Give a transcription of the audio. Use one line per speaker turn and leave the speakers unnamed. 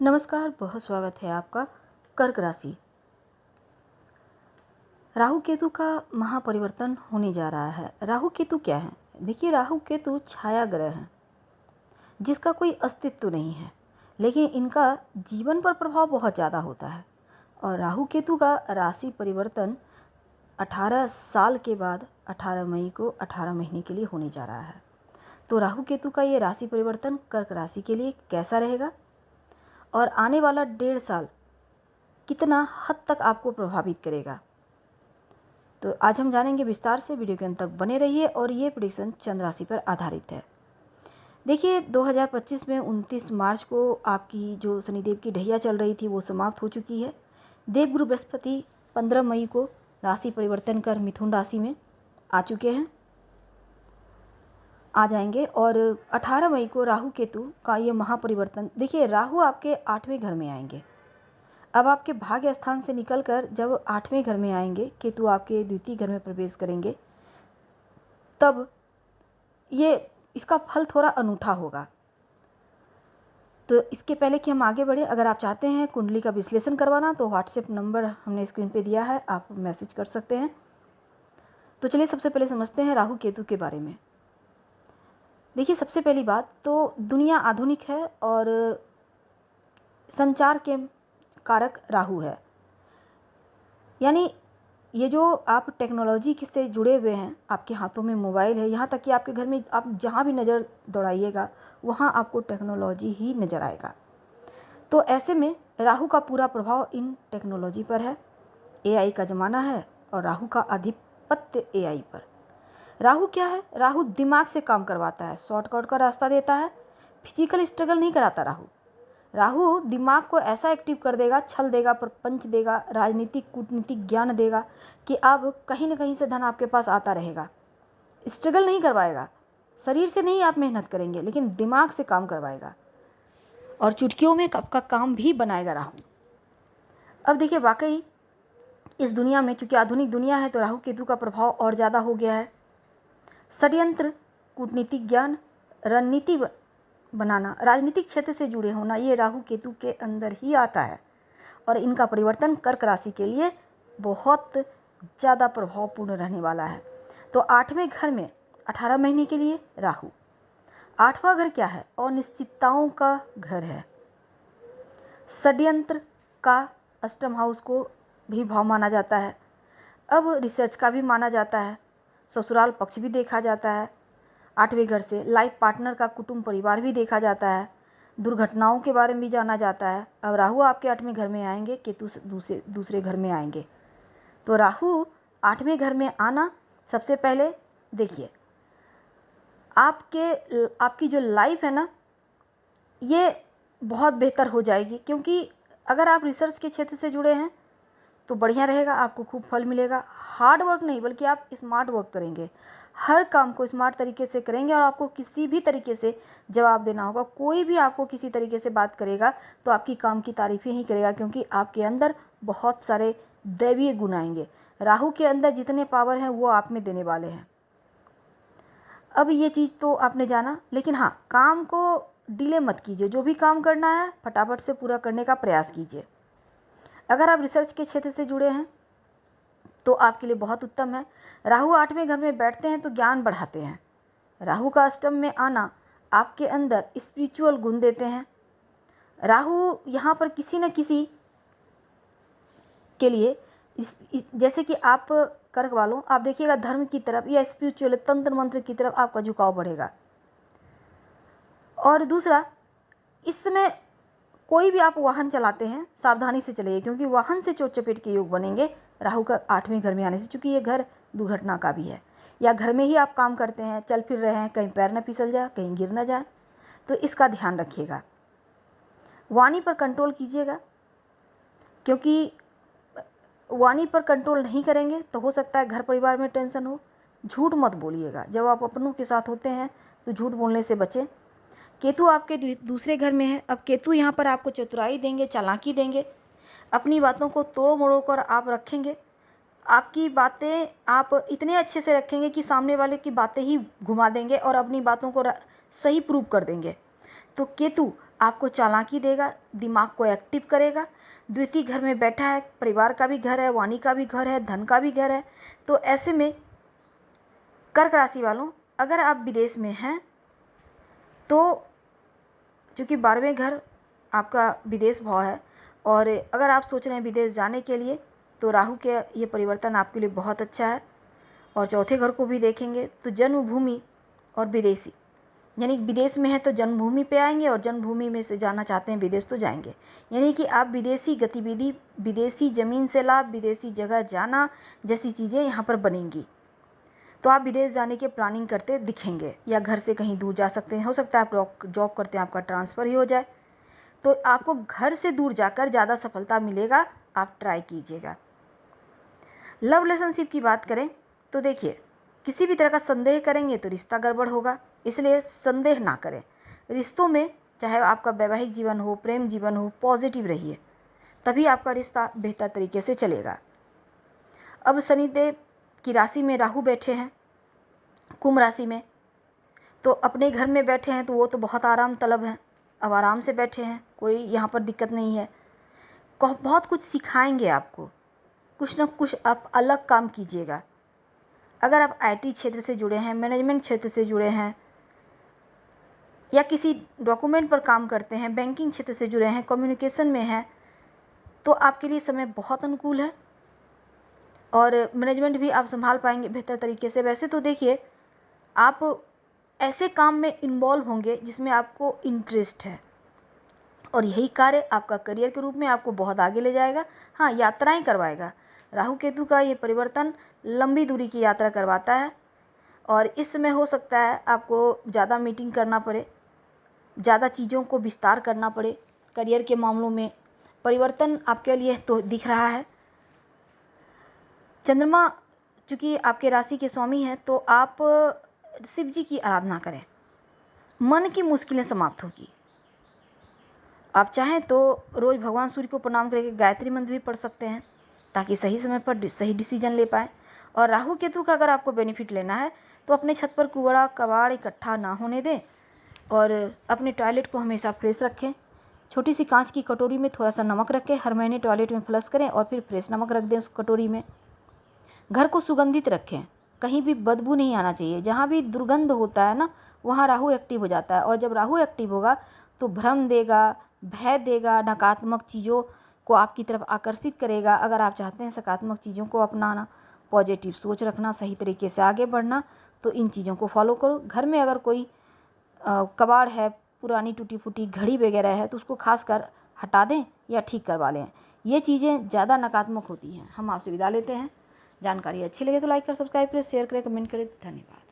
नमस्कार, बहुत स्वागत है आपका। कर्क राशि। राहु केतु का महापरिवर्तन होने जा रहा है। राहु केतु क्या है? देखिए, राहु केतु छाया ग्रह हैं जिसका कोई अस्तित्व नहीं है, लेकिन इनका जीवन पर प्रभाव बहुत ज़्यादा होता है। और राहु केतु का राशि परिवर्तन 18 साल के बाद 18 मई को 18 महीने के लिए होने जा रहा है। तो राहु केतु का ये राशि परिवर्तन कर्क राशि के लिए कैसा रहेगा और आने वाला 1.5 साल कितना हद तक आपको प्रभावित करेगा, तो आज हम जानेंगे विस्तार से। वीडियो के अंत तक बने रहिए। और ये प्रेडिक्शन चंद्र राशि पर आधारित है। देखिए, 2025 में 29 मार्च को आपकी जो शनिदेव की ढैया चल रही थी वो समाप्त हो चुकी है। देवगुरु बृहस्पति 15 मई को राशि परिवर्तन कर मिथुन राशि में आ जाएंगे। और 18 मई को राहु केतु का ये महापरिवर्तन, देखिए राहु आपके 8वें घर में आएंगे। अब आपके भाग्य स्थान से निकलकर जब 8वें घर में आएंगे, केतु आपके द्वितीय घर में प्रवेश करेंगे, तब ये इसका फल थोड़ा अनूठा होगा। तो इसके पहले कि हम आगे बढ़े, अगर आप चाहते हैं कुंडली का विश्लेषण करवाना तो व्हाट्सएप नंबर हमने स्क्रीन पे दिया है, आप मैसेज कर सकते हैं। तो चलिए सबसे पहले समझते हैं राहु केतु के बारे में। देखिए, सबसे पहली बात तो दुनिया आधुनिक है और संचार के कारक राहु है। यानी ये जो आप टेक्नोलॉजी से जुड़े हुए हैं, आपके हाथों में मोबाइल है, यहाँ तक कि आपके घर में आप जहाँ भी नज़र दौड़ाइएगा वहाँ आपको टेक्नोलॉजी ही नज़र आएगा। तो ऐसे में राहु का पूरा प्रभाव इन टेक्नोलॉजी पर है। एआई का ज़माना है और राहु का आधिपत्य एआई पर। राहु क्या है? राहु दिमाग से काम करवाता है, शॉर्टकट का रास्ता देता है, फिजिकल स्ट्रगल नहीं कराता। राहु दिमाग को ऐसा एक्टिव कर देगा, छल देगा, प्रपंच देगा, राजनीतिक कूटनीतिक ज्ञान देगा कि अब कहीं ना कहीं से धन आपके पास आता रहेगा। स्ट्रगल नहीं करवाएगा, शरीर से नहीं आप मेहनत करेंगे, लेकिन दिमाग से काम करवाएगा और चुटकियों में आपका काम भी बनाएगा राहु। अब देखिए, वाकई इस दुनिया में चूँकि आधुनिक दुनिया है तो राहु केतु का प्रभाव और ज़्यादा हो गया है। षड्यंत्र, कूटनीतिक ज्ञान, रणनीति बनाना, राजनीतिक क्षेत्र से जुड़े होना, ये राहु केतु के अंदर ही आता है। और इनका परिवर्तन कर्क राशि के लिए बहुत ज़्यादा प्रभावपूर्ण रहने वाला है। तो 8वें घर में 18 महीने के लिए राहु। 8वां घर क्या है? अनिश्चितताओं का घर है। षड्यंत्र का अष्टम हाउस को भी भाव माना जाता है। अब रिसर्च का भी माना जाता है, ससुराल पक्ष भी देखा जाता है। 8वें घर से लाइफ पार्टनर का कुटुंब परिवार भी देखा जाता है। दुर्घटनाओं के बारे में भी जाना जाता है। अब राहु आपके 8वें घर में आएंगे, केतु दूसरे घर में आएंगे। तो राहु 8वें घर में आना, सबसे पहले देखिए आपकी जो लाइफ है ना, ये बहुत बेहतर हो जाएगी। क्योंकि अगर आप रिसर्च के क्षेत्र से जुड़े हैं तो बढ़िया रहेगा, आपको खूब फल मिलेगा। हार्ड वर्क नहीं बल्कि आप स्मार्ट वर्क करेंगे, हर काम को स्मार्ट तरीके से करेंगे और आपको किसी भी तरीके से जवाब देना होगा। कोई भी आपको किसी तरीके से बात करेगा तो आपकी काम की तारीफ़ें ही करेगा, क्योंकि आपके अंदर बहुत सारे दैवीय गुण आएंगे। राहु के अंदर जितने पावर हैं वो आप में देने वाले हैं। अब ये चीज़ तो आपने जाना, लेकिन हाँ, काम को डिले मत कीजिए। जो भी काम करना है फटाफट से पूरा करने का प्रयास कीजिए। अगर आप रिसर्च के क्षेत्र से जुड़े हैं तो आपके लिए बहुत उत्तम है। राहु 8वें घर में बैठते हैं तो ज्ञान बढ़ाते हैं। राहु का अष्टम में आना आपके अंदर स्पिरिचुअल गुण देते हैं। राहु यहाँ पर किसी न किसी के लिए जैसे कि आप कर्क वालों, आप देखिएगा धर्म की तरफ या स्पिरिचुअल तंत्र मंत्र की तरफ आपका झुकाव बढ़ेगा। और दूसरा, इस समय कोई भी आप वाहन चलाते हैं सावधानी से चलाइए, क्योंकि वाहन से चोट चपेट के योग बनेंगे राहु का 8वें घर में आने से। चूँकि ये घर दुर्घटना का भी है, या घर में ही आप काम करते हैं, चल फिर रहे हैं, कहीं पैर न फिसल जाए, कहीं गिर न जाए, तो इसका ध्यान रखिएगा। वाणी पर कंट्रोल कीजिएगा, क्योंकि वाणी पर कंट्रोल नहीं करेंगे तो हो सकता है घर परिवार में टेंशन हो। झूठ मत बोलिएगा, जब आप अपनों के साथ होते हैं तो झूठ बोलने से बचें। केतु आपके दूसरे घर में है। अब केतु यहाँ पर आपको चतुराई देंगे, चालाकी देंगे, अपनी बातों को तोड़ मरोड़ कर आप रखेंगे। आपकी बातें आप इतने अच्छे से रखेंगे कि सामने वाले की बातें ही घुमा देंगे और अपनी बातों को सही प्रूव कर देंगे। तो केतु आपको चालाकी देगा, दिमाग को एक्टिव करेगा। द्वितीय घर में बैठा है, परिवार का भी घर है, वाणी का भी घर है, धन का भी घर है। तो ऐसे में कर्क राशि वालों, अगर आप विदेश में हैं तो चूँकि 12वें घर आपका विदेश भाव है, और अगर आप सोच रहे हैं विदेश जाने के लिए तो राहु के ये परिवर्तन आपके लिए बहुत अच्छा है। और चौथे घर को भी देखेंगे तो जन्मभूमि और विदेशी, यानी विदेश में है तो जन्मभूमि पे आएंगे, और जन्मभूमि में से जाना चाहते हैं विदेश तो जाएंगे। यानी कि आप विदेशी गतिविधि, विदेशी ज़मीन से लाभ, विदेशी जगह जाना जैसी चीज़ें यहाँ पर बनेंगी। तो आप विदेश जाने की प्लानिंग करते दिखेंगे, या घर से कहीं दूर जा सकते हैं। हो सकता है आप जॉब करते हैं, आपका ट्रांसफ़र ही हो जाए, तो आपको घर से दूर जाकर ज़्यादा सफलता मिलेगा, आप ट्राई कीजिएगा। लव रिलेशनशिप की बात करें तो देखिए, किसी भी तरह का संदेह करेंगे तो रिश्ता गड़बड़ होगा, इसलिए संदेह ना करें। रिश्तों में चाहे आपका वैवाहिक जीवन हो, प्रेम जीवन हो, पॉजिटिव रहिए, तभी आपका रिश्ता बेहतर तरीके से चलेगा। अब शनिदेव की राशि में राहु बैठे हैं, कुंभ राशि में, तो अपने घर में बैठे हैं तो वो तो बहुत आराम तलब हैं। अब आराम से बैठे हैं, कोई यहाँ पर दिक्कत नहीं है। बहुत कुछ सिखाएंगे आपको, कुछ ना कुछ आप अलग काम कीजिएगा। अगर आप आईटी क्षेत्र से जुड़े हैं, मैनेजमेंट क्षेत्र से जुड़े हैं, या किसी डॉक्यूमेंट पर काम करते हैं, बैंकिंग क्षेत्र से जुड़े हैं, कम्युनिकेशन में हैं, तो आपके लिए समय बहुत अनुकूल है, और मैनेजमेंट भी आप संभाल पाएंगे बेहतर तरीके से। वैसे तो देखिए, आप ऐसे काम में इन्वॉल्व होंगे जिसमें आपको इंटरेस्ट है, और यही कार्य आपका करियर के रूप में आपको बहुत आगे ले जाएगा। हाँ, यात्राएं करवाएगा। राहु केतु का ये परिवर्तन लंबी दूरी की यात्रा करवाता है, और इस समय हो सकता है आपको ज़्यादा मीटिंग करना पड़े, ज़्यादा चीज़ों को विस्तार करना पड़े। करियर के मामलों में परिवर्तन आपके लिए तो दिख रहा है। चंद्रमा चूँकि आपके राशि के स्वामी हैं, तो आप शिव जी की आराधना करें, मन की मुश्किलें समाप्त होगी। आप चाहें तो रोज़ भगवान सूर्य को प्रणाम करके गायत्री मंत्र भी पढ़ सकते हैं, ताकि सही समय पर सही डिसीजन ले पाएँ। और राहु केतु का अगर आपको बेनिफिट लेना है तो अपने छत पर कूड़ा कबाड़ इकट्ठा ना होने दें, और अपने टॉयलेट को हमेशा फ्रेश रखें। छोटी सी कांच की कटोरी में थोड़ा सा नमक रखें, हर महीने टॉयलेट में फ्लश करें और फिर फ्रेश नमक रख दें उस कटोरी में। घर को सुगंधित रखें, कहीं भी बदबू नहीं आना चाहिए। जहाँ भी दुर्गंध होता है ना, वहाँ राहु एक्टिव हो जाता है, और जब राहु एक्टिव होगा तो भ्रम देगा, भय देगा, नकारात्मक चीज़ों को आपकी तरफ आकर्षित करेगा। अगर आप चाहते हैं सकारात्मक चीज़ों को अपनाना, पॉजिटिव सोच रखना, सही तरीके से आगे बढ़ना, तो इन चीज़ों को फॉलो करो। घर में अगर कोई कबाड़ है, पुरानी टूटी फूटी घड़ी वगैरह है, तो उसको खास कर हटा दें या ठीक करवा लें। ये चीज़ें ज़्यादा नकारात्मक होती हैं। हम आपसे विदा लेते हैं। जानकारी अच्छी लगे तो लाइक कर, सब्सक्राइब करें, शेयर करें, कमेंट करें। धन्यवाद।